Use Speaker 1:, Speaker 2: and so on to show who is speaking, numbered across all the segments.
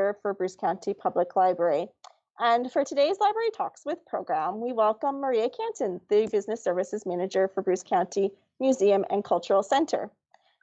Speaker 1: Administrator for Bruce County Public Library. And for today's Library Talks with program, we welcome Maria Canton, the Business Services Manager for Bruce County Museum and Cultural Centre.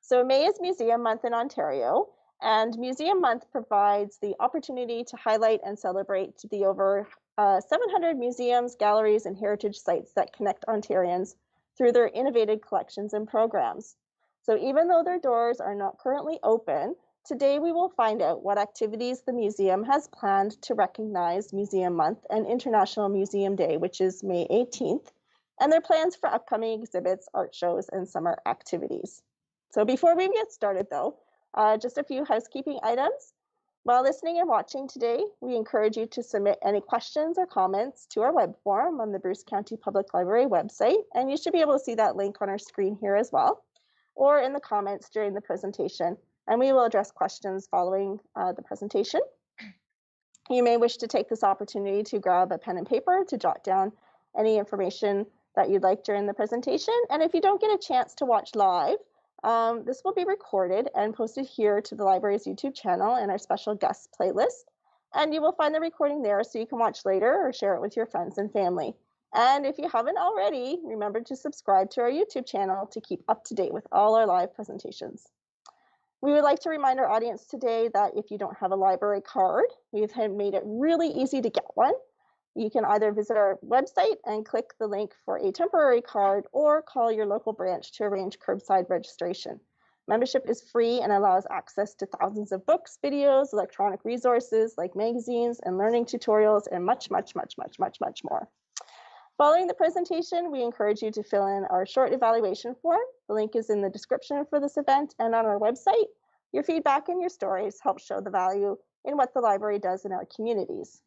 Speaker 1: So May is Museum Month in Ontario, and Museum Month provides the opportunity to highlight and celebrate the over 700 museums, galleries, and heritage sites that connect Ontarians through their innovative collections and programs. So even though their doors are not currently open, today we will find out what activities the museum has planned to recognize Museum Month and International Museum Day, which is May 18th, and their plans for upcoming exhibits, art shows, and summer activities. So before we get started though, just a few housekeeping items. While listening and watching today, we encourage you to submit any questions or comments to our web form on the Bruce County Public Library website, and you should be able to see that link on our screen here as well, or in the comments during the presentation, and we will address questions following the presentation. You may wish to take this opportunity to grab a pen and paper to jot down any information that you'd like during the presentation, and if you don't get a chance to watch live, this will be recorded and posted here to the library's YouTube channel and our special guests playlist. And you will find the recording there so you can watch later or share it with your friends and family. And if you haven't already, remember to subscribe to our YouTube channel to keep up to date with all our live presentations. We would like to remind our audience today that if you don't have a library card, we've made it really easy to get one. You can either visit our website and click the link for a temporary card or call your local branch to arrange curbside registration. Membership is free and allows access to thousands of books, videos, electronic resources like magazines and learning tutorials, and much more. Following the presentation, we encourage you to fill in our short evaluation form. The link is in the description for this event and on our website. Your feedback and your stories help show the value in what the library does in our communities.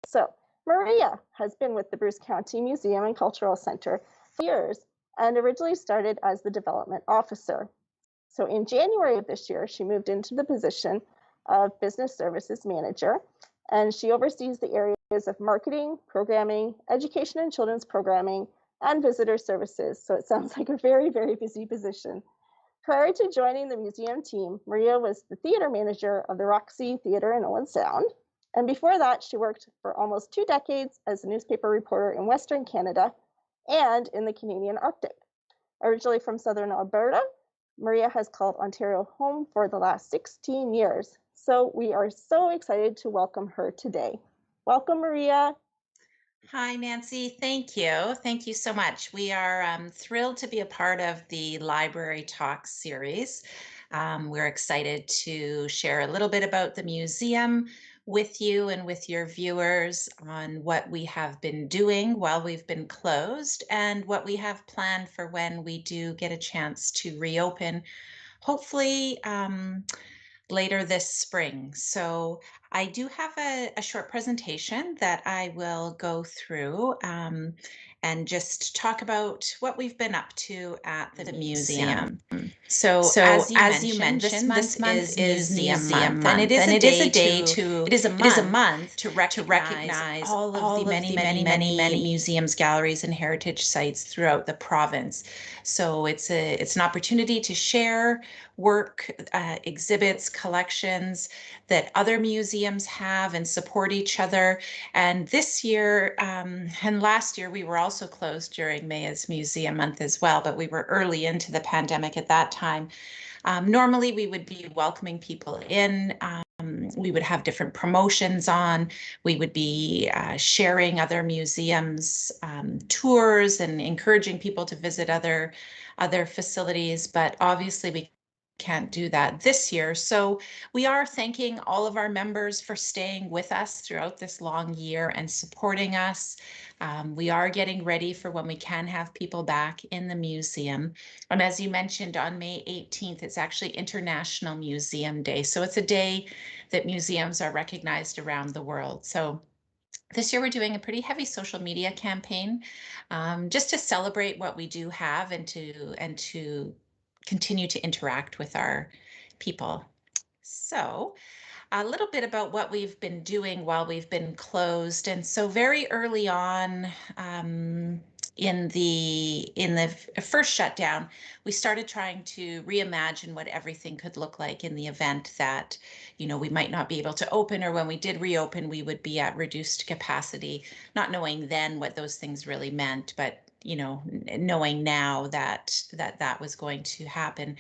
Speaker 1: So, Maria has been with the Bruce County Museum and Cultural Centre for years and originally started as the development officer. So in January of this year, she moved into the position of Business Services Manager, and she oversees the areas of marketing, programming, education and children's programming, and visitor services. So it sounds like a very, very busy position. Prior to joining the museum team, Maria was the theater manager of the Roxy Theatre in Owen Sound. And before that, she worked for almost 2 decades as a newspaper reporter in Western Canada and in the Canadian Arctic. Originally from Southern Alberta, Maria has called Ontario home for the last 16 years. So we are so excited to welcome her today. Welcome, Maria.
Speaker 2: Hi, Nancy. Thank you. Thank you so much. We are thrilled to be a part of the Library Talks series. We're excited to share a little bit about the museum with you and with your viewers on what we have been doing while we've been closed and what we have planned for when we do get a chance to reopen, hopefully later this spring. So I do have a short presentation that I will go through and just talk about what we've been up to at the museum. So as you mentioned, this month is Museum Month, and it is a day to, it is a month to recognize all of the many museums, galleries, and heritage sites throughout the province. So it's an opportunity to share work, exhibits, collections that other museums have and support each other. And this year and last year, we were also closed during May as Museum Month as well, but we were early into the pandemic at that time. Normally, we would be welcoming people in. We would have different promotions on. We would be sharing other museums tours and encouraging people to visit other facilities. But obviously, we can't do that this year. So we are thanking all of our members for staying with us throughout this long year and supporting us. We are getting ready for when we can have people back in the museum. And as you mentioned, on May 18th, it's actually International Museum Day. So it's a day that museums are recognized around the world. So this year we're doing a pretty heavy social media campaign just to celebrate what we do have and to continue to interact with our people. So a little bit about what we've been doing while we've been closed. And so very early on first shutdown, we started trying to reimagine what everything could look like in the event that, we might not be able to open, or when we did reopen, we would be at reduced capacity, not knowing then what those things really meant, but knowing now that was going to happen.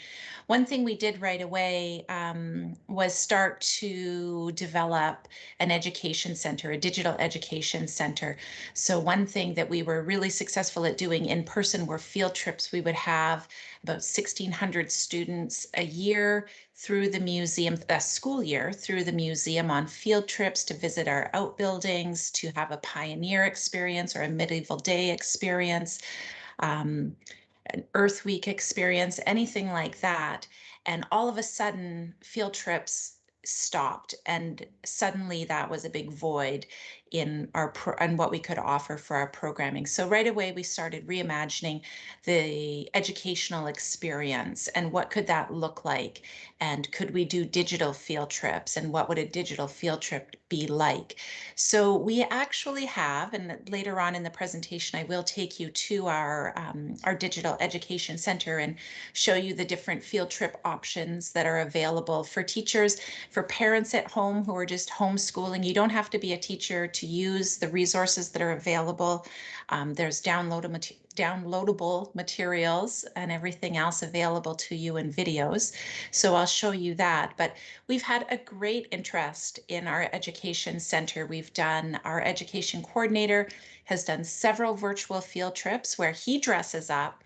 Speaker 2: One thing we did right away was start to develop an education center, a digital education center. So one thing that we were really successful at doing in person were field trips. We would have about 1,600 students a year through the museum, a school year through the museum, on field trips to visit our outbuildings, to have a pioneer experience or a medieval day experience, um, an Earth Week experience, anything like that. And all of a sudden, field trips stopped, and suddenly that was a big void in and what we could offer for our programming. So right away we started reimagining the educational experience, and what could that look like, and could we do digital field trips, and what would a digital field trip be like. So we actually have, and later on in the presentation I will take you to our digital education center and show you the different field trip options that are available for teachers, for parents at home who are just homeschooling. You don't have to be a teacher to use the resources that are available. There's downloadable materials and everything else available to you in videos. So I'll show you that. But we've had a great interest in our education center. Our education coordinator has done several virtual field trips where he dresses up,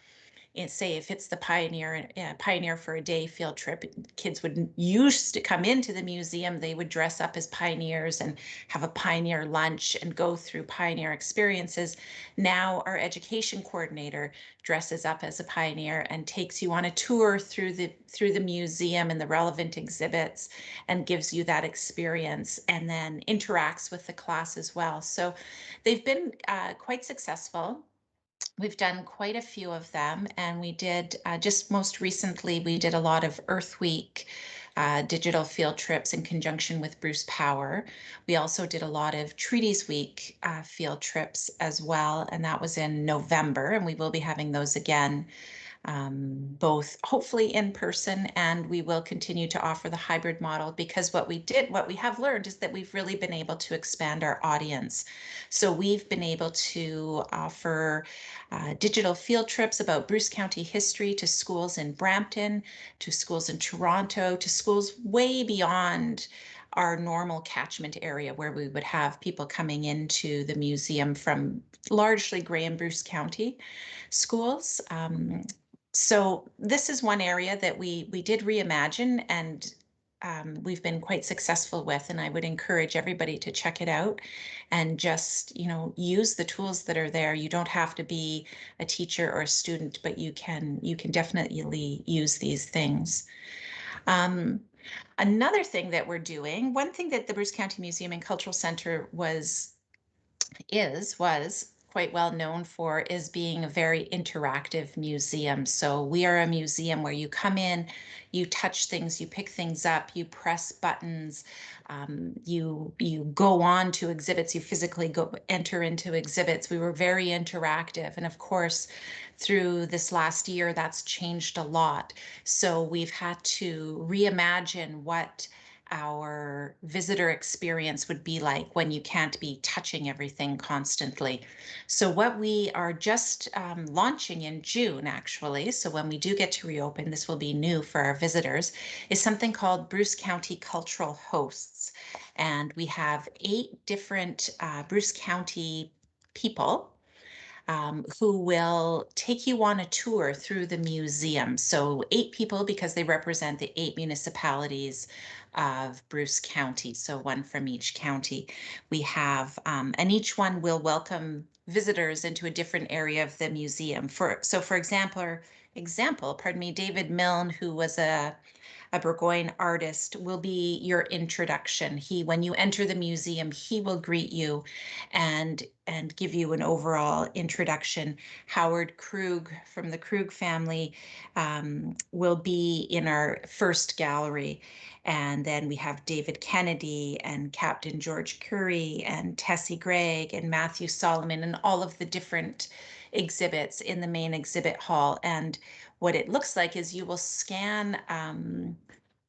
Speaker 2: and say if it's the Pioneer for a Day field trip, kids would used to come into the museum, they would dress up as pioneers and have a pioneer lunch and go through pioneer experiences. Now our education coordinator dresses up as a pioneer and takes you on a tour through the museum and the relevant exhibits, and gives you that experience, and then interacts with the class as well. So they've been quite successful. We've done quite a few of them, and we did just most recently, we did a lot of Earth Week digital field trips in conjunction with Bruce Power. We also did a lot of Treaties Week field trips as well, and that was in November, and we will be having those again, both hopefully in person, and we will continue to offer the hybrid model, because what we have learned is that we've really been able to expand our audience. So we've been able to offer digital field trips about Bruce County history to schools in Brampton, to schools in Toronto, to schools way beyond our normal catchment area, where we would have people coming into the museum from largely Grey and Bruce County schools. So this is one area that we did reimagine, and we've been quite successful with, and I would encourage everybody to check it out and just, use the tools that are there. You don't have to be a teacher or a student, but you can definitely use these things. Another thing that we're doing, one thing that the Bruce County Museum and Cultural Center was quite well known for, is being a very interactive museum. So we are a museum where you come in, you touch things, you pick things up, you press buttons, you go on to exhibits, you physically enter into exhibits. We were very interactive, and of course, through this last year, that's changed a lot. So we've had to reimagine what our visitor experience would be like when you can't be touching everything constantly. So what we are just launching in June, actually, so when we do get to reopen, this will be new for our visitors, is something called Bruce County Cultural Hosts. And we have 8 different Bruce County people who will take you on a tour through the museum. So 8 people, because they represent the 8 municipalities of Bruce County, so one from each county. We have, and each one will welcome visitors into a different area of the museum. For example, David Milne, who was a a Burgoyne artist, will be your introduction. When you enter the museum, he will greet you and give you an overall introduction. Howard Krug from the Krug family will be in our first gallery. And then we have David Kennedy and Captain George Curry and Tessie Gregg and Matthew Solomon and all of the different exhibits in the main exhibit hall. And what it looks like is you will scan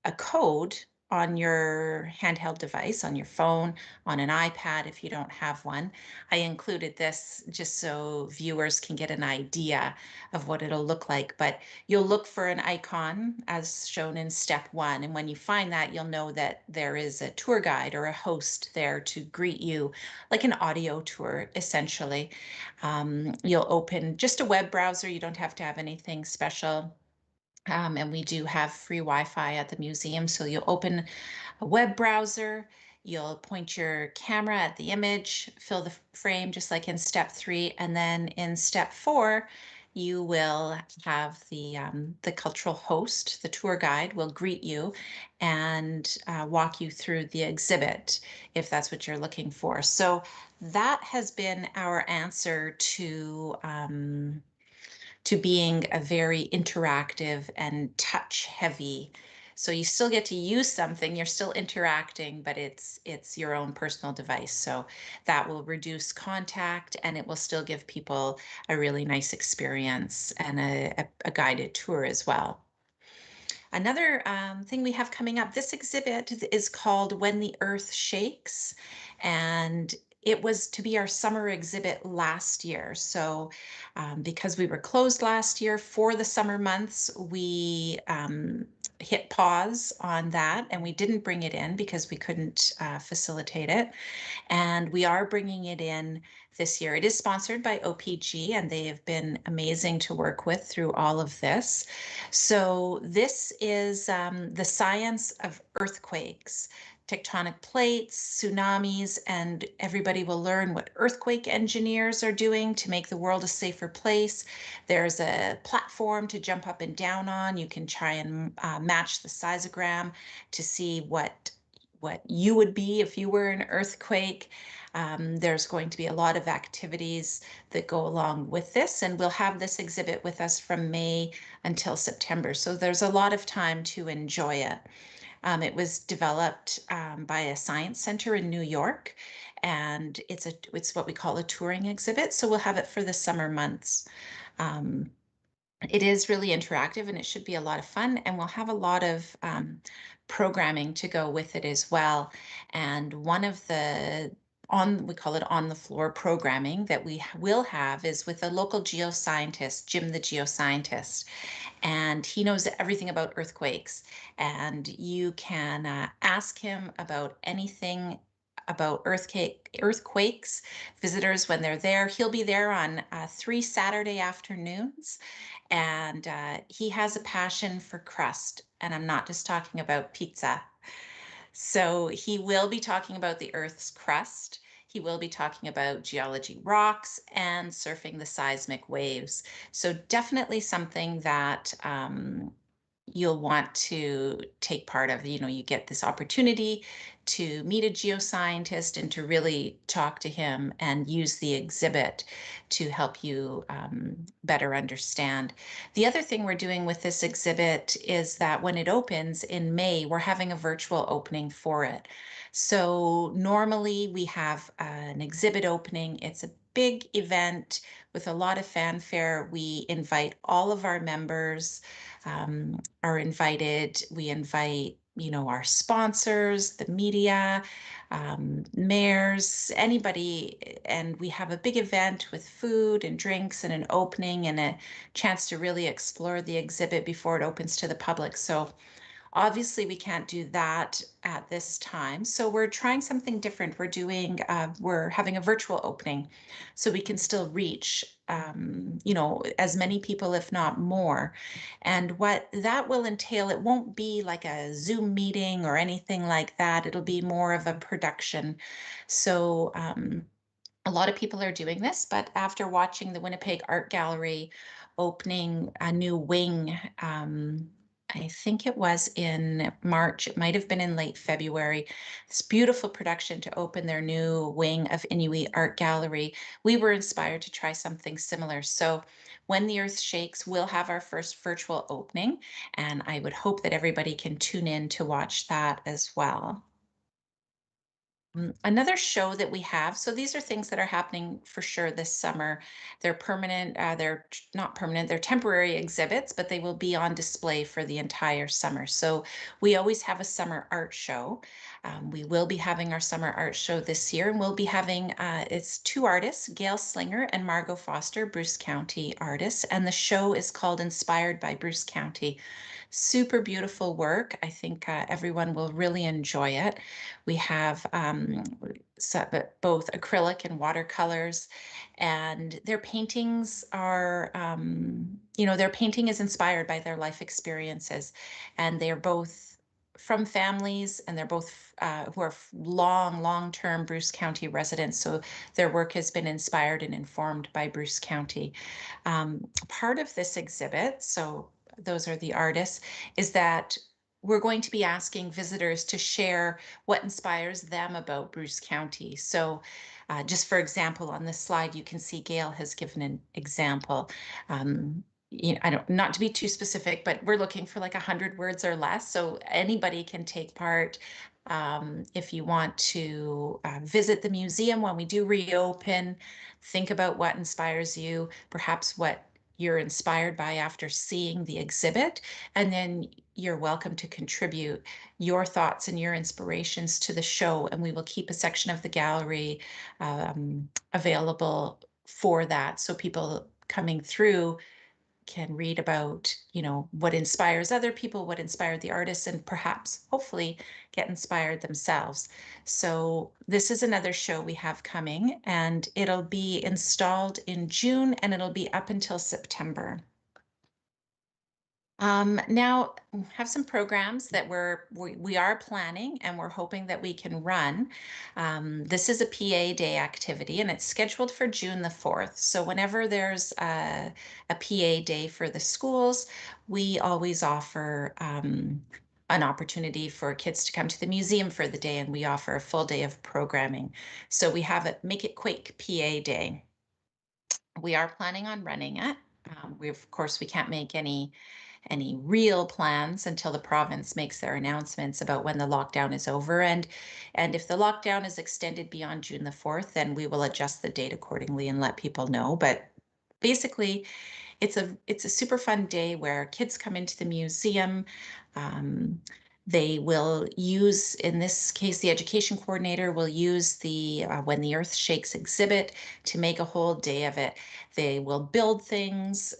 Speaker 2: a code on your handheld device, on your phone, on an iPad if you don't have one. I included this just so viewers can get an idea of what it'll look like, but you'll look for an icon as shown in step 1. And when you find that, you'll know that there is a tour guide or a host there to greet you, like an audio tour, essentially. You'll open just a web browser. You don't have to have anything special. And we do have free Wi-Fi at the museum. So you'll open a web browser, you'll point your camera at the image, fill the frame just like in step 3. And then in step 4, you will have the cultural host, the tour guide, will greet you and walk you through the exhibit if that's what you're looking for. So that has been our answer to being a very interactive and touch heavy. So you still get to use something, you're still interacting, but it's your own personal device. So that will reduce contact and it will still give people a really nice experience and a guided tour as well. Another thing we have coming up, this exhibit is called When the Earth Shakes, and it was to be our summer exhibit last year. So because we were closed last year for the summer months, we hit pause on that and we didn't bring it in because we couldn't facilitate it. And we are bringing it in this year. It is sponsored by OPG, and they have been amazing to work with through all of this. So this is the science of earthquakes, tectonic plates, tsunamis, and everybody will learn what earthquake engineers are doing to make the world a safer place. There's a platform to jump up and down on. You can try and match the seismogram to see what you would be if you were an earthquake. There's going to be a lot of activities that go along with this, and we'll have this exhibit with us from May until September. So there's a lot of time to enjoy it. It was developed by a science center in New York, and it's what we call a touring exhibit. So we'll have it for the summer months. It is really interactive and it should be a lot of fun, and we'll have a lot of programming to go with it as well. And one of the we call it on the floor programming that we will have is with a local geoscientist, Jim the geoscientist, and he knows everything about earthquakes. And you can ask him about anything about earthquakes, visitors when they're there. He'll be there on 3 Saturday afternoons, and he has a passion for crust. And I'm not just talking about pizza. So he will be talking about the Earth's crust. He will be talking about geology rocks and surfing the seismic waves. So definitely something that you'll want to take part of. You know, you get this opportunity to meet a geoscientist and to really talk to him and use the exhibit to help you better understand. The other thing we're doing with this exhibit is that when it opens in May, we're having a virtual opening for it. So normally we have an exhibit opening. It's a big event with a lot of fanfare. We invite all of our members are invited. We invite, you know, our sponsors, the media, mayors, anybody, and we have a big event with food and drinks and an opening and a chance to really explore the exhibit before it opens to the public. So obviously, we can't do that at this time. So we're trying something different. We're having a virtual opening so we can still reach, you know, as many people, if not more. And what that will entail, it won't be like a Zoom meeting or anything like that. It'll be more of a production. So, a lot of people are doing this, but after watching the Winnipeg Art Gallery opening a new wing I think it was in March. It might have been in late February. This beautiful production to open their new wing of Inuit Art Gallery. We were inspired to try something similar. So, when the Earth shakes, we'll have our first virtual opening, and I would hope that everybody can tune in to watch that as well. Another show that we have, so these are things that are happening for sure this summer. They're permanent, not permanent, they're temporary exhibits, but they will be on display for the entire summer. So we always have a summer art show. We will be having our summer art show this year, and we'll be having it's two artists, Gail Slinger and Margot Foster, Bruce County artists, and the show is called Inspired by Bruce County. Super beautiful work. I think everyone will really enjoy it. We have both acrylic and watercolors, and their paintings are, their painting is inspired by their life experiences, and they're both from families, and they're both who are long-term Bruce County residents. So their work has been inspired and informed by Bruce County. Part of this exhibit, so those are the artists, is that we're going to be asking visitors to share what inspires them about Bruce County. So just for example, on this slide, you can see Gail has given an example. I don't, not to be too specific, but we're looking for like 100 words or less. So anybody can take part. If you want to visit the museum when we do reopen, think about what inspires you, perhaps what you're inspired by after seeing the exhibit, and then you're welcome to contribute your thoughts and your inspirations to the show, and we will keep a section of the gallery available for that, so people coming through can read about, what inspires other people, what inspired the artists, and perhaps, hopefully, get inspired themselves. So this is another show we have coming, and it'll be installed in June, and it'll be up until September. Now we have some programs that we are planning, and we're hoping that we can run. This is a PA Day activity, and it's scheduled for June the 4th. So whenever there's a PA Day for the schools, we always offer an opportunity for kids to come to the museum for the day, and we offer a full day of programming. So we have a Make It Quick PA Day. We are planning on running it. Of course, we can't make any real plans until the province makes their announcements about when the lockdown is over. And if the lockdown is extended beyond June the 4th, then we will adjust the date accordingly and let people know. But basically, it's a super fun day where kids come into the museum. They will use, in this case, the education coordinator will use the When the Earth Shakes exhibit to make a whole day of it. They will build things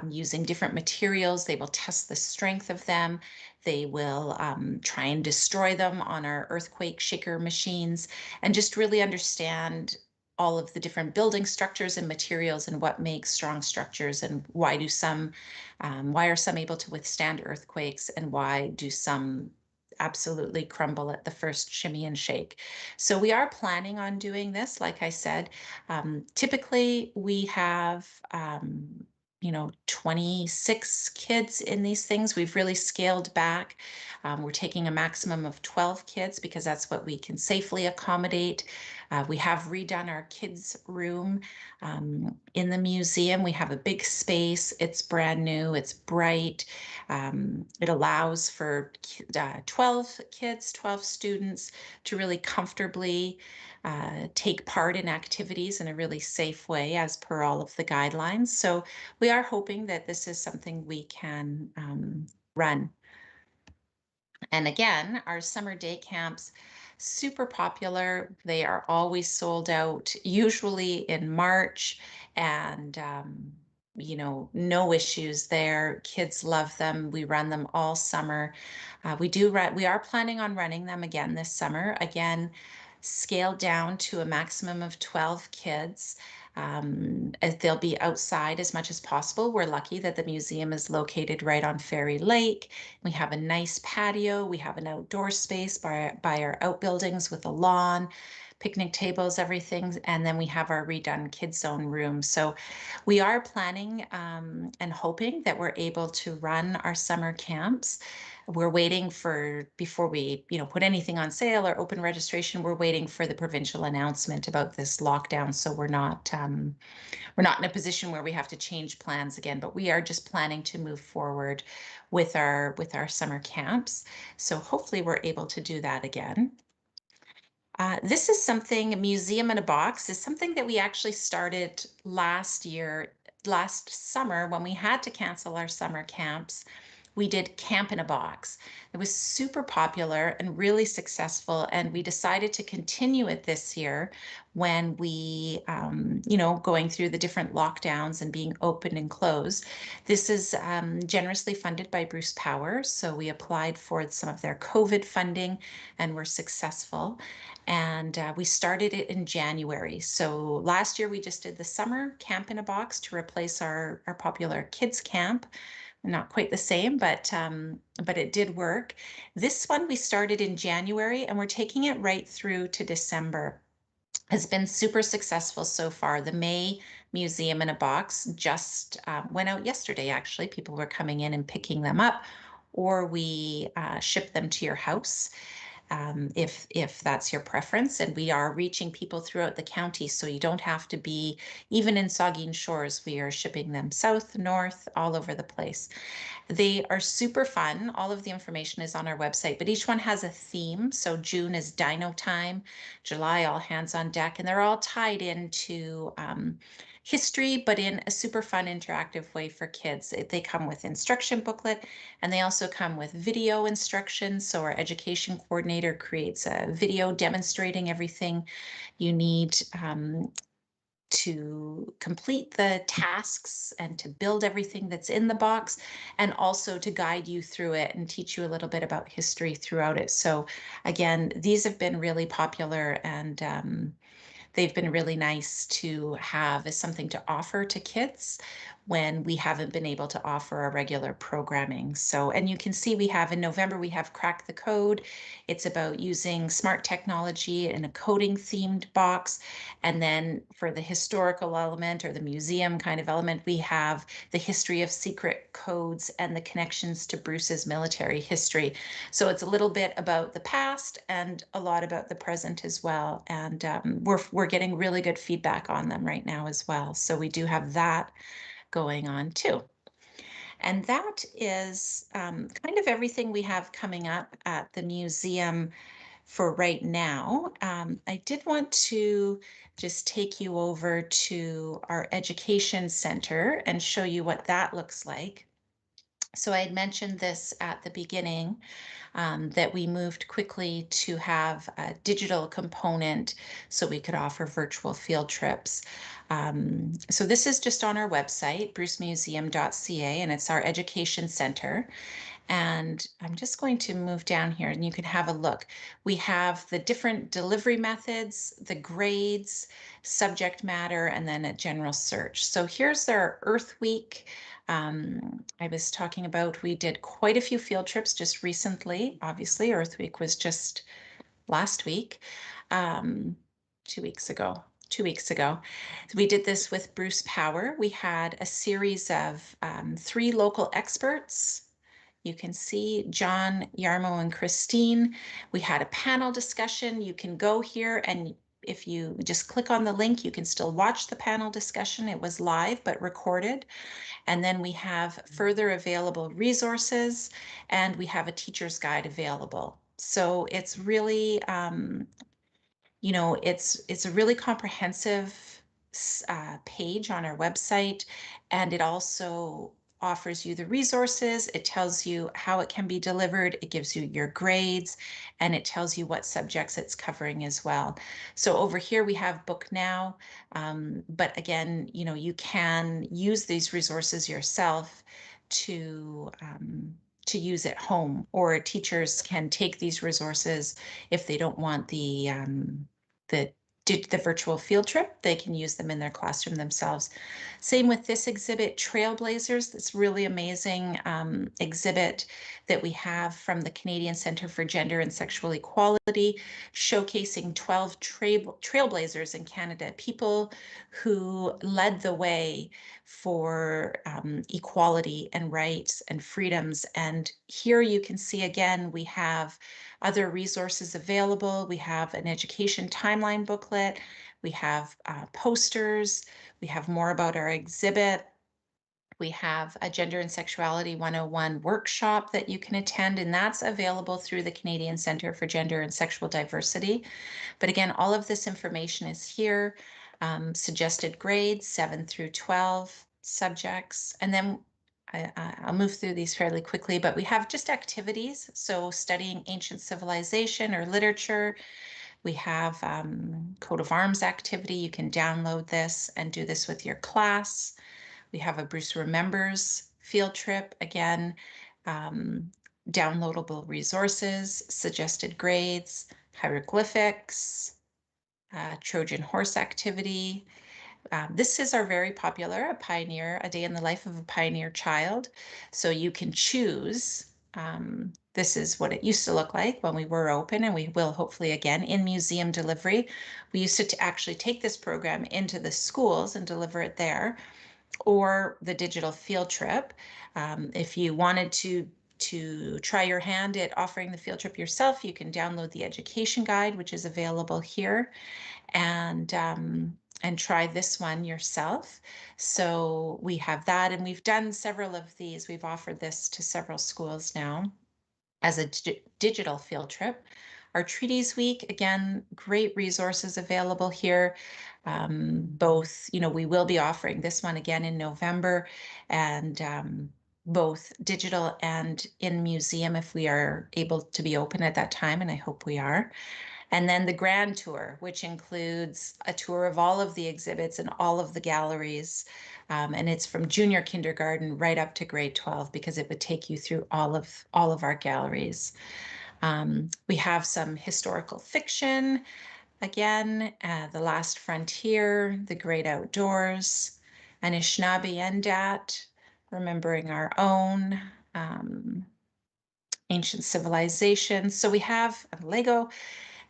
Speaker 2: using different materials. They will test the strength of them. They will try and destroy them on our earthquake shaker machines, and just really understand all of the different building structures and materials, and what makes strong structures, and why are some able to withstand earthquakes, and why do some absolutely crumble at the first shimmy and shake. So we are planning on doing this, like I said. Typically we have 26 kids in these things. We've really scaled back. We're taking a maximum of 12 kids because that's what we can safely accommodate. We have redone our kids' room in the museum. We have a big space. It's brand new. It's bright. It allows for 12 kids, 12 students to really comfortably take part in activities in a really safe way as per all of the guidelines. So we are hoping that this is something we can run. And again, our summer day camps, super popular. They are always sold out, usually in March, and no issues there. Kids love them. We run them all summer. We are planning on running them again this summer. Again, scaled down to a maximum of 12 kids. As they'll be outside as much as possible. We're lucky that the museum is located right on Fairy Lake. We have a nice patio. We have an outdoor space by our outbuildings with a lawn, picnic tables, everything. And then we have our redone kids zone room. So we are planning and hoping that we're able to run our summer camps. We're waiting for, before we, put anything on sale or open registration, we're waiting for the provincial announcement about this lockdown. So we're not in a position where we have to change plans again, but we are just planning to move forward with our summer camps. So hopefully we're able to do that again. This is something, a museum in a box, is something that we actually started last summer when we had to cancel our summer camps. We did Camp in a Box. It was super popular and really successful, and we decided to continue it this year when we, going through the different lockdowns and being open and closed. This is generously funded by Bruce Power, so we applied for some of their COVID funding and were successful. And we started it in January. So last year we just did the summer Camp in a Box to replace our popular kids camp. Not quite the same, but it did work. This one we started in January and we're taking it right through to December. Has been super successful so far. The May Museum in a Box just went out yesterday, actually. People were coming in and picking them up, or we ship them to your house if that's your preference. And we are reaching people throughout the county, so you don't have to be even in Saugeen Shores. We are shipping them south, north, all over the place. They are super fun. All of the information is on our website, but each one has a theme. So June is Dino Time, July All Hands on Deck, and they're all tied into history, but in a super fun interactive way for kids. They come with instruction booklet, and they also come with video instructions. So our education coordinator creates a video demonstrating everything you need to complete the tasks and to build everything that's in the box, and also to guide you through it and teach you a little bit about history throughout it. So again, these have been really popular, and they've been really nice to have as something to offer to kids when we haven't been able to offer our regular programming. So, and you can see we have in November, we have Crack the Code. It's about using smart technology in a coding themed box. And then for the historical element or the museum kind of element, we have the history of secret codes and the connections to Bruce's military history. So it's a little bit about the past and a lot about the present as well. And we're getting really good feedback on them right now as well. So we do have that going on too. And that is kind of everything we have coming up at the museum for right now. I did want to just take you over to our education center and show you what that looks like. So I had mentioned this at the beginning, that we moved quickly to have a digital component so we could offer virtual field trips. So this is just on our website, brucemuseum.ca, and it's our education center. And I'm just going to move down here and you can have a look. We have the different delivery methods, the grades, subject matter, and then a general search. So here's our Earth Week. I was talking about, we did quite a few field trips just recently. Obviously, Earth Week was just last week, 2 weeks ago. 2 weeks ago. So we did this with Bruce Power. We had a series of 3 local experts. You can see John, Yarmo, and Christine. We had a panel discussion. You can go here, and if you just click on the link, you can still watch the panel discussion. It was live but recorded. And then we have further available resources, and we have a teacher's guide available. So it's really, it's a really comprehensive page on our website, and it also offers you the resources. It tells you how it can be delivered. It gives you your grades, and it tells you what subjects it's covering as well. So over here we have Book Now, but again, you can use these resources yourself to use at home, or teachers can take these resources if they don't want the did the virtual field trip, they can use them in their classroom themselves. Same with this exhibit, Trailblazers, this really amazing exhibit that we have from the Canadian Centre for Gender and Sexual Equality, showcasing 12 trailblazers in Canada, people who led the way for equality and rights and freedoms. And here you can see again, we have other resources available. We have an education timeline booklet. We have posters. We have more about our exhibit. We have a Gender and Sexuality 101 workshop that you can attend, and that's available through the Canadian Centre for Gender and Sexual Diversity. But again, all of this information is here. Suggested grades, 7 through 12 subjects. And then I'll move through these fairly quickly, but we have just activities. So studying ancient civilization or literature. We have coat of arms activity. You can download this and do this with your class. We have a Bruce Remembers field trip. Again, downloadable resources, suggested grades, hieroglyphics, Trojan horse activity. This is our very popular, a day in the life of a pioneer child. So you can choose. This is what it used to look like when we were open, and we will hopefully again in museum delivery. We used to actually take this program into the schools and deliver it there, or the digital field trip. If you wanted to try your hand at offering the field trip yourself, you can download the education guide, which is available here, and try this one yourself. So we have that, and we've done several of these. We've offered this to several schools now as a digital field trip. Our Treaties Week, again, great resources available here. Both, we will be offering this one again in November, and both digital and in museum if we are able to be open at that time, and I hope we are. And then the grand tour, which includes a tour of all of the exhibits and all of the galleries. And it's from junior kindergarten right up to grade 12, because it would take you through all of our galleries. We have some historical fiction, again, The Last Frontier, The Great Outdoors, Anishinaabe Endat, Remembering Our Own, Ancient Civilizations. So we have a Lego.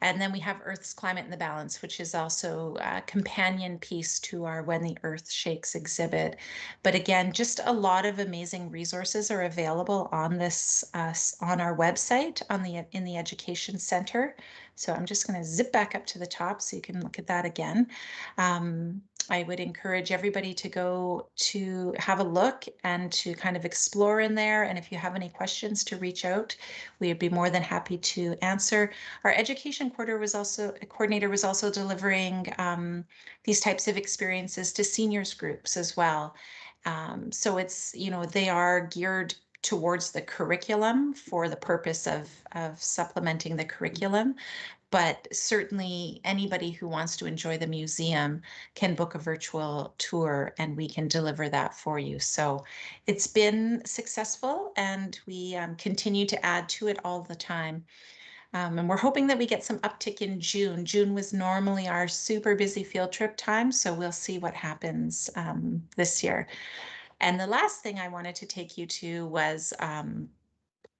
Speaker 2: And then we have Earth's Climate and the Balance, which is also a companion piece to our When the Earth Shakes exhibit. But again, just a lot of amazing resources are available on this on our website in the Education Center. So I'm just going to zip back up to the top so you can look at that again. I would encourage everybody to go to have a look and to kind of explore in there. And if you have any questions, to reach out. We would be more than happy to answer. Our education coordinator was also delivering these types of experiences to seniors groups as well. So it's, they are geared towards the curriculum for the purpose of supplementing the curriculum. But certainly anybody who wants to enjoy the museum can book a virtual tour and we can deliver that for you. So it's been successful, and we continue to add to it all the time. And we're hoping that we get some uptick in June. June was normally our super busy field trip time, so we'll see what happens this year. And the last thing I wanted to take you to was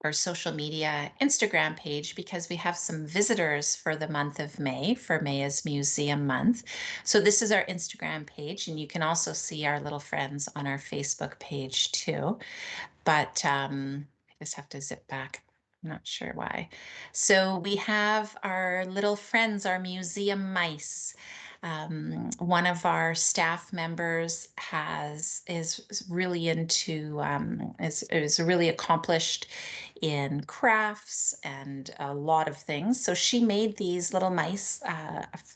Speaker 2: our social media Instagram page, because we have some visitors for the month of May, for May is Museum Month. So this is our Instagram page, and you can also see our little friends on our Facebook page too. But I just have to zip back. I'm not sure why. So we have our little friends, our museum mice. One of our staff members is really into is really accomplished in crafts and a lot of things. So she made these little mice.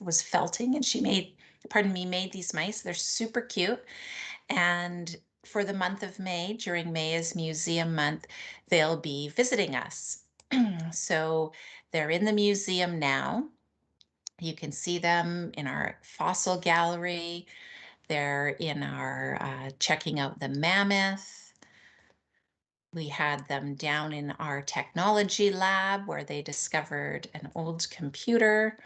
Speaker 2: Was felting, and she made these mice. They're super cute, and for the month of May, during May is Museum Month, they'll be visiting us. So they're in the museum now. You can see them in our fossil gallery. They're in our checking out the mammoth. We had them down in our technology lab where they discovered an old computer.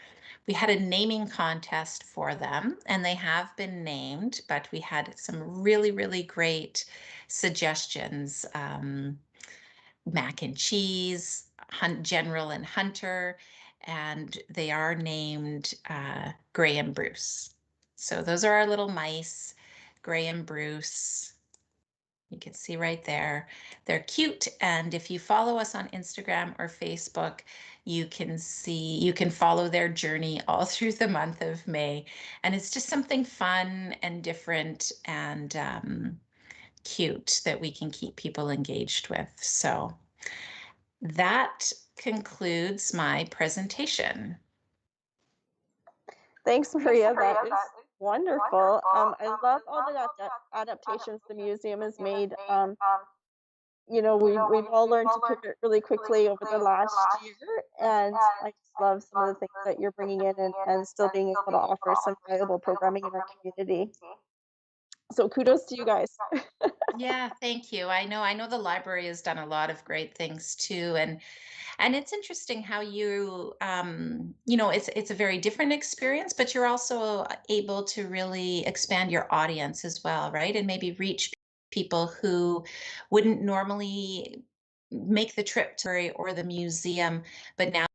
Speaker 2: We had a naming contest for them, and they have been named, but we had some really, really great suggestions. Mac and Cheese, General and Hunter, and they are named Gray and Bruce. So those are our little mice, Gray and Bruce. You can see right there. They're cute. And if you follow us on Instagram or Facebook, you can follow their journey all through the month of May. And it's just something fun and different and cute that we can keep people engaged with. So that concludes my presentation.
Speaker 1: Thanks, Maria. That is wonderful. I love all the adaptations the museum has made. We've all learned to pivot really quickly over the last year, and I just love some of the things that you're bringing in and still being able to offer some valuable programming in our community. So kudos to you guys.
Speaker 2: Yeah, thank you. I know the library has done a lot of great things too, and it's interesting how it's a very different experience, but you're also able to really expand your audience as well, right? And maybe reach people who wouldn't normally make the trip to or the museum, but now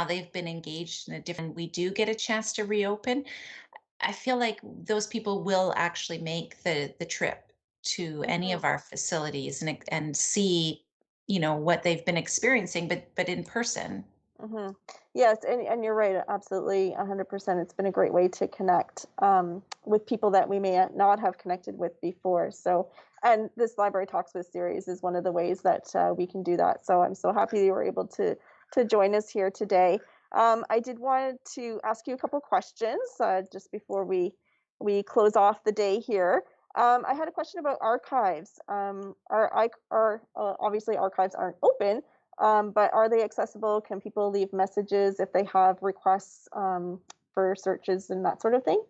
Speaker 2: they've been engaged in a different. We do get a chance to reopen. I feel like those people will actually make the trip to any
Speaker 1: Mhm.
Speaker 2: of our facilities and see, what they've been experiencing, but in person.
Speaker 1: Mhm. Yes, and you're right, absolutely, 100%. It's been a great way to connect, with people that we may not have connected with before. So, and this Library Talks With series is one of the ways that we can do that. So I'm so happy you were able to join us here today. I did want to ask you a couple questions just before we close off the day here. I had a question about archives. Obviously archives aren't open, but are they accessible? Can people leave messages if they have requests for searches and that sort of thing?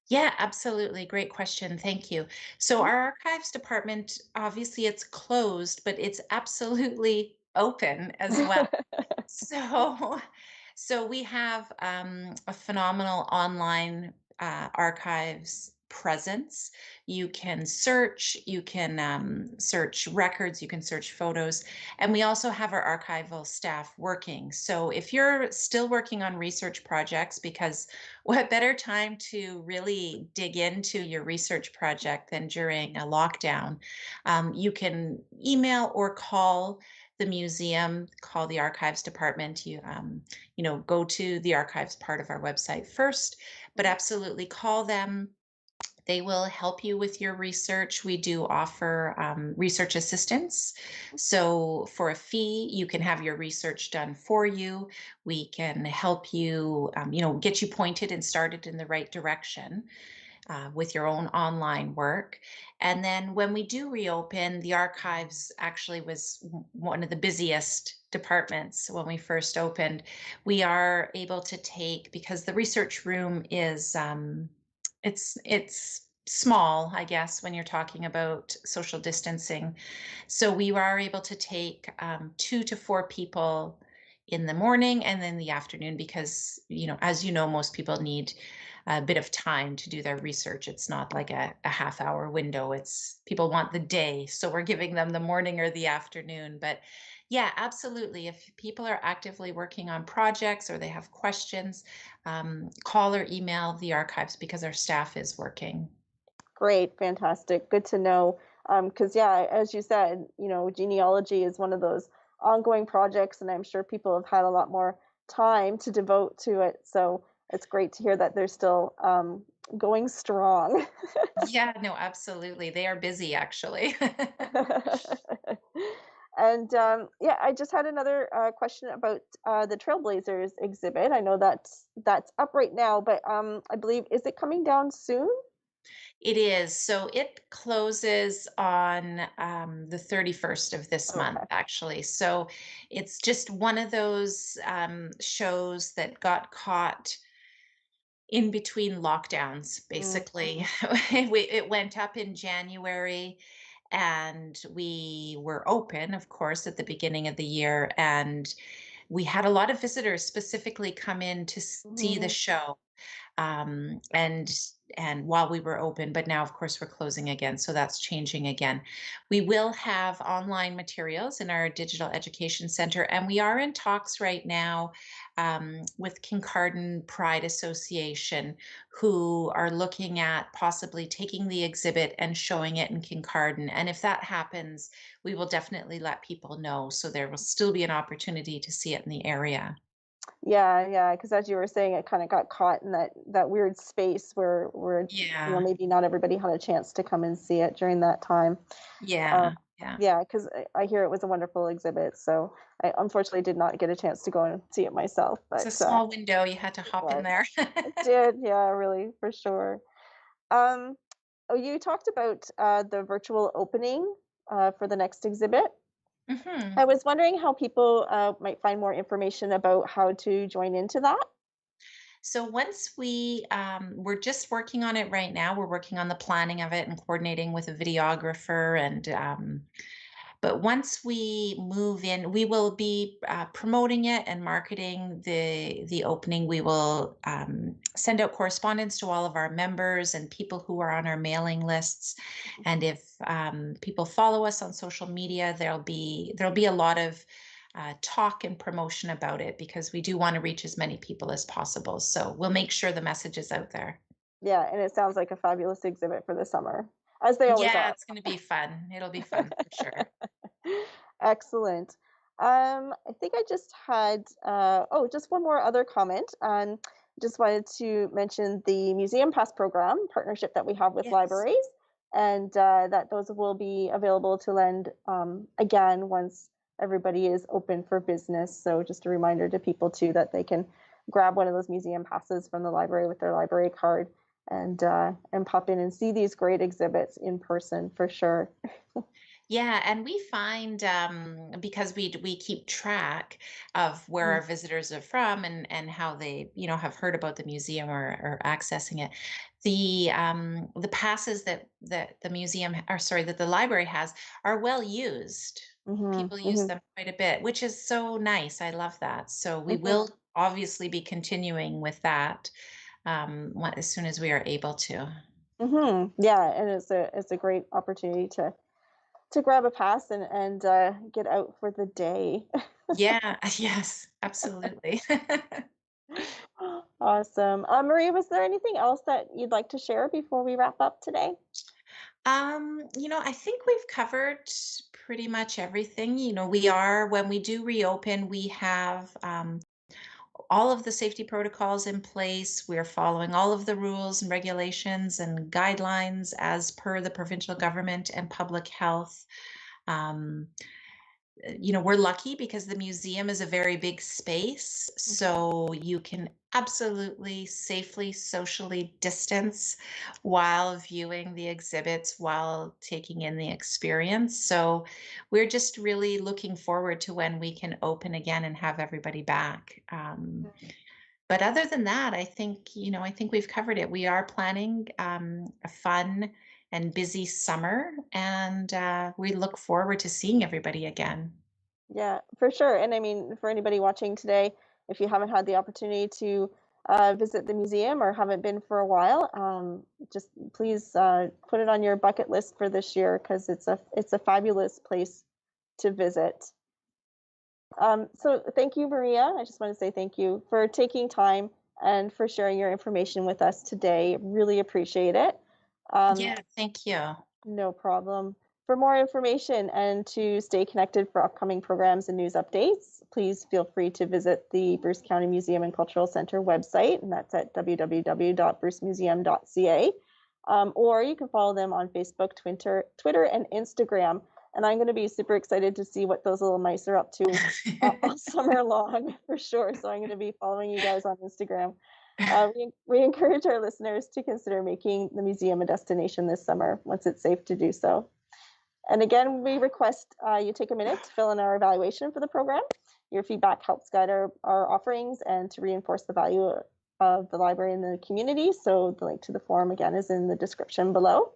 Speaker 2: Yeah, absolutely. Great question. Thank you. So
Speaker 1: Mhm.
Speaker 2: our archives department, obviously it's closed, but it's absolutely open as well. So, so we have a phenomenal online archives presence. You can search, search records, you can search photos, and we also have our archival staff working. So if you're still working on research projects, because what better time to really dig into your research project than during a lockdown? You can email or call the museum, call the archives department. Go to the archives part of our website first, but
Speaker 1: Mhm.
Speaker 2: absolutely call them. They will help you with your research. We do offer research assistance. So, for a fee, you can have your research done for you. We can help you, get you pointed and started in the right direction with your own online work. And then when we do reopen, the archives actually was one of the busiest departments when we first opened. We are able to take, because the research room is it's small, I guess, when you're talking about social distancing. So we are able to take 2 to 4 people in the morning and then the afternoon, because as you know, most people need a bit of time to do their research. It's not like a half hour window. It's people want the day, so we're giving them the morning or the afternoon. But yeah, absolutely, if people are actively working on projects or they have questions, call or email the archives because our staff is working.
Speaker 1: Great, fantastic, good to know. Because yeah, as you said, genealogy is one of those ongoing projects, and I'm sure people have had a lot more time to devote to it. So it's great to hear that they're still going strong.
Speaker 2: Yeah, no, absolutely, they are busy actually.
Speaker 1: And yeah, I just had another question about the Trailblazers exhibit. I know that's up right now, but I believe, is it coming down soon?
Speaker 2: It is. So it closes on the 31st of this month,
Speaker 1: Okay.
Speaker 2: actually. So it's just one of those shows that got caught in between lockdowns,
Speaker 1: Mm,
Speaker 2: basically. It went up in January, and we were open, of course, at the beginning of the year. And we had a lot of visitors specifically come in to see the
Speaker 1: Mhm.
Speaker 2: show, um, and and while we were open, but now of course we're closing again, so that's changing again. We will have online materials in our digital education center, and we are in talks right now with Kincardine Pride Association, who are looking at possibly taking the exhibit and showing it in Kincardine. And if that happens, we will definitely let people know, so there will still be an opportunity to see it in the area.
Speaker 1: Yeah, yeah, because as you were saying, it kinda got caught in that weird space where,
Speaker 2: Yeah,
Speaker 1: maybe not everybody had a chance to come and see it during that time. Uh,
Speaker 2: yeah, yeah.
Speaker 1: yeah, 'cause I hear it was a wonderful exhibit, so I unfortunately did not get a chance to go and see it myself,
Speaker 2: It's a
Speaker 1: but,
Speaker 2: small window, you had to
Speaker 1: it
Speaker 2: hop in
Speaker 1: was.
Speaker 2: there.
Speaker 1: It did, yeah, really, for sure. Um, oh, you talked about, the virtual opening, for the next exhibit.
Speaker 2: Mhm.
Speaker 1: I was wondering how people, might find more information about how to join into that?
Speaker 2: So once we're just working on it right now. We're working on the planning of it and coordinating with a videographer, and but once we move in, we will be promoting it and marketing the opening. We will send out correspondence to all of our members and people who are on our mailing lists. And if people follow us on social media, there'll be a lot of talk and promotion about it, because we do want to reach as many people as possible. So we'll make sure the message is out there.
Speaker 1: Yeah, and it sounds like a fabulous exhibit for the summer, as they always
Speaker 2: Yeah,
Speaker 1: are.
Speaker 2: it's going to be fun. It'll be fun for sure.
Speaker 1: Excellent. I think I just had, just one more other comment. Just wanted to mention the Museum Pass program partnership that we have with
Speaker 2: Yes.
Speaker 1: libraries, and that those will be available to lend again once everybody is open for business. So just a reminder to people too that they can grab one of those museum passes from the library with their library card and pop in and see these great exhibits in person for sure.
Speaker 2: Yeah, and we find, because we keep track of where our visitors are from, and how they, have heard about the museum, or accessing it. The passes that the museum, or sorry, that the library has, are well used.
Speaker 1: Mhm,
Speaker 2: People use
Speaker 1: mhm,
Speaker 2: them quite a bit, which is so nice. I love that. So we
Speaker 1: mhm,
Speaker 2: will obviously be continuing with that, as soon as we are able to.
Speaker 1: mhm. Yeah, and it's a great opportunity to grab a pass and get out for the day.
Speaker 2: Yeah, yes, absolutely.
Speaker 1: Awesome. Maria, was there anything else that you'd like to share before we wrap up today?
Speaker 2: I think we've covered pretty much everything. When we do reopen, we have all of the safety protocols in place. We're following all of the rules and regulations and guidelines as per the provincial government and public health. Um, we're lucky because the museum is a very big space,
Speaker 1: Mhm.
Speaker 2: so you can absolutely safely socially distance while viewing the exhibits, while taking in the experience. So we're just really looking forward to when we can open again and have everybody back. But other than that, I think we've covered it. We are planning a fun and busy summer, and we look forward to seeing everybody again.
Speaker 1: Yeah, for sure. And I mean, for anybody watching today, if you haven't had the opportunity to visit the museum or haven't been for a while, just please put it on your bucket list for this year because it's a fabulous place to visit. So thank you, Maria. I just want to say thank you for taking time and for sharing your information with us today. Really appreciate it. Um,
Speaker 2: Yeah, thank you.
Speaker 1: no problem. For more information and to stay connected for upcoming programs and news updates, please feel free to visit the Bruce County Museum and Cultural Center website, and that's at www.brucemuseum.ca. Or you can follow them on Facebook, Twitter, and Instagram. And I'm going to be super excited to see what those little mice are up to all summer long for sure. So I'm going to be following you guys on Instagram. We encourage our listeners to consider making the museum a destination this summer once it's safe to do so. And again, we request you take a minute to fill in our evaluation for the program. Your feedback helps guide our offerings and to reinforce the value of the library in the community. So the link to the form again is in the description below.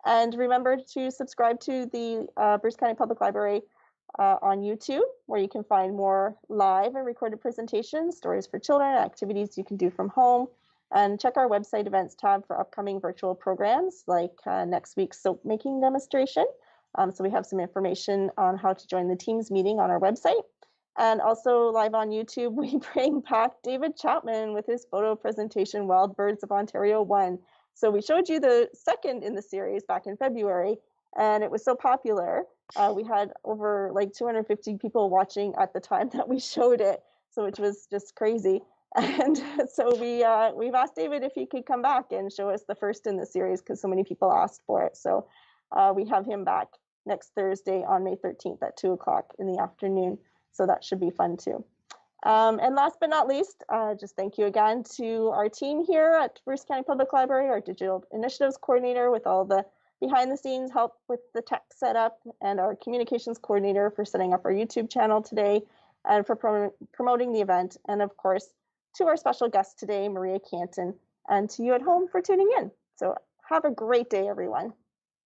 Speaker 1: And remember to subscribe to the Bruce County Public Library on YouTube, where you can find more live and recorded presentations, stories for children, activities you can do from home. And check our website events tab for upcoming virtual programs like next week's soap making demonstration. So we have some information on how to join the Teams meeting on our website. And also live on YouTube, we bring back David Chapman with his photo presentation, Wild Birds of Ontario 1. So we showed you the second in the series back in February, and it was so popular. We had over like 250 people watching at the time that we showed it, so which was just crazy. And so we've asked David if he could come back and show us the first in the series because so many people asked for it. So we have him back next Thursday on May 13th at 2 o'clock in the afternoon. So that should be fun too. And last but not least, just thank you again to our team here at Bruce County Public Library, our digital initiatives coordinator with all the behind the scenes help with the tech setup, and our communications coordinator for setting up our YouTube channel today and for promoting the event. And of course, to our special guest today, Maria Canton, and to you at home for tuning in. So have a great day, everyone.